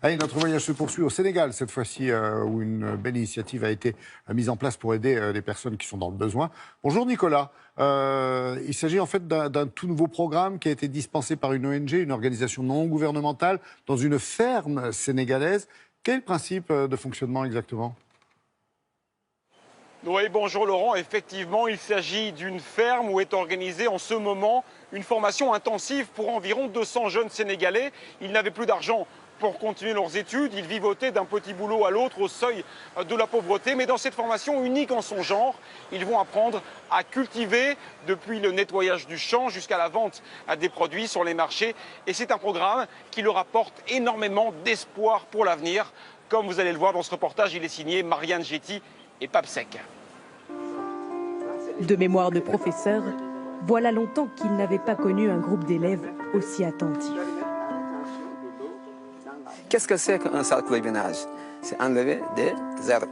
Allez, notre voyage se poursuit au Sénégal, cette fois-ci, où une belle initiative a été mise en place pour aider les personnes qui sont dans le besoin. Bonjour Nicolas. Il s'agit en fait d'un tout nouveau programme qui a été dispensé par une ONG, une organisation non gouvernementale, dans une ferme sénégalaise. Quel est le principe de fonctionnement exactement ? Oui, bonjour Laurent. Effectivement, il s'agit d'une ferme où est organisée en ce moment une formation intensive pour environ 200 jeunes Sénégalais. Ils n'avaient plus d'argent pour continuer leurs études. Ils vivotaient d'un petit boulot à l'autre au seuil de la pauvreté. Mais dans cette formation unique en son genre, ils vont apprendre à cultiver depuis le nettoyage du champ jusqu'à la vente des produits sur les marchés. Et c'est un programme qui leur apporte énormément d'espoir pour l'avenir. Comme vous allez le voir dans ce reportage, il est signé Marianne Getty et Papsec. De mémoire de professeur, voilà longtemps qu'il n'avait pas connu un groupe d'élèves aussi attentifs. Qu'est-ce que c'est qu'un cercle de ménage? C'est enlever des herbes.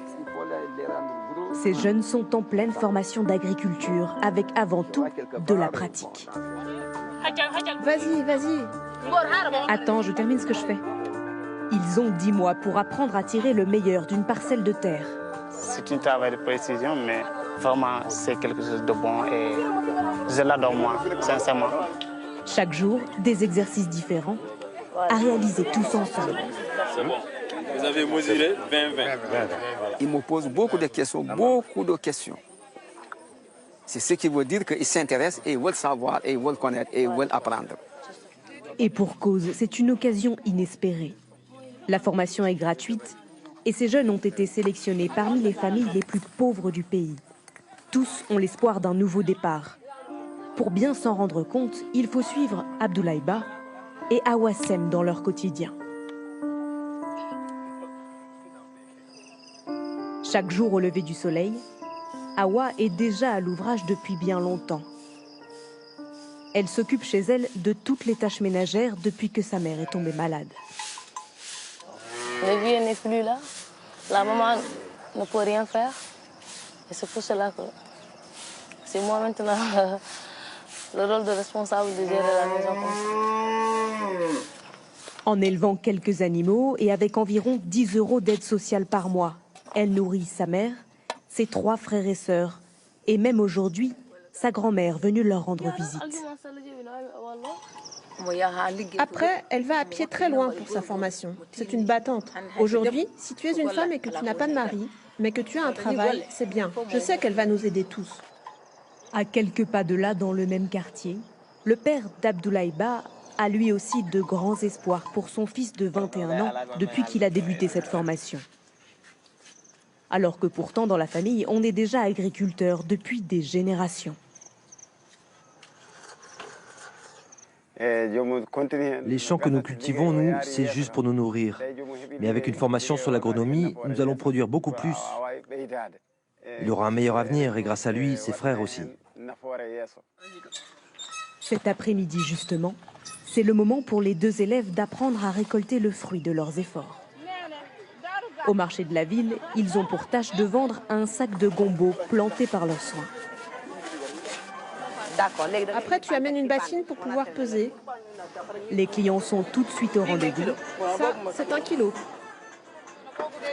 Ces jeunes sont en pleine formation d'agriculture, avec avant tout de la pratique. Vas-y, vas-y. Attends, je termine ce que je fais. Ils ont 10 mois pour apprendre à tirer le meilleur d'une parcelle de terre. C'est un travail de précision, mais vraiment, c'est quelque chose de bon et je l'adore moi, sincèrement. Chaque jour, des exercices différents à réaliser tous ensemble. C'est bon. Vous avez mesuré 20-20. Ils me posent beaucoup de questions, beaucoup de questions. C'est ce qui veut dire qu'ils s'intéressent et ils veulent savoir, et ils veulent connaître, et ils veulent apprendre. Et pour cause, c'est une occasion inespérée. La formation est gratuite et ces jeunes ont été sélectionnés parmi les familles les plus pauvres du pays. Tous ont l'espoir d'un nouveau départ. Pour bien s'en rendre compte, il faut suivre Abdoulaye Ba et Awassem dans leur quotidien. Chaque jour au lever du soleil, Awa est déjà à l'ouvrage depuis bien longtemps. Elle s'occupe chez elle de toutes les tâches ménagères depuis que sa mère est tombée malade. Le vieux n'est plus là. La maman ne peut rien faire. Et c'est pour cela que c'est moi maintenant le rôle de responsable de gérer la maison. En élevant quelques animaux et avec environ 10 € d'aide sociale par mois, elle nourrit sa mère, ses 3 frères et sœurs, et même aujourd'hui, sa grand-mère venue leur rendre visite. Après, elle va à pied très loin pour sa formation. C'est une battante. Aujourd'hui, si tu es une femme et que tu n'as pas de mari, mais que tu as un travail, c'est bien. Je sais qu'elle va nous aider tous. À quelques pas de là, dans le même quartier, le père d'Abdoulaye Ba a lui aussi de grands espoirs pour son fils de 21 ans depuis qu'il a débuté cette formation. Alors que pourtant, dans la famille, on est déjà agriculteur depuis des générations. Les champs que nous cultivons, nous, c'est juste pour nous nourrir. Mais avec une formation sur l'agronomie, nous allons produire beaucoup plus. Il aura un meilleur avenir et grâce à lui, ses frères aussi. Cet après-midi, justement, c'est le moment pour les 2 élèves d'apprendre à récolter le fruit de leurs efforts. Au marché de la ville, ils ont pour tâche de vendre un sac de gombo planté par leurs soins. Après, tu amènes une bassine pour pouvoir peser. Les clients sont tout de suite au rendez-vous. Ça, c'est 1 kilo.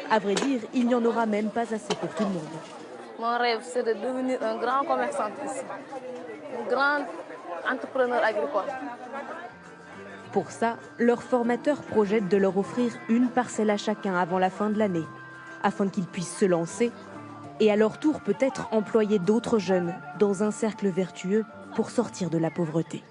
À vrai dire, il n'y en aura même pas assez pour tout le monde. Mon rêve, c'est de devenir un grand commerçant ici. Un grand entrepreneur agricole. Pour ça, leur formateur projette de leur offrir une parcelle à chacun avant la fin de l'année, afin qu'ils puissent se lancer et à leur tour peut-être employer d'autres jeunes dans un cercle vertueux pour sortir de la pauvreté.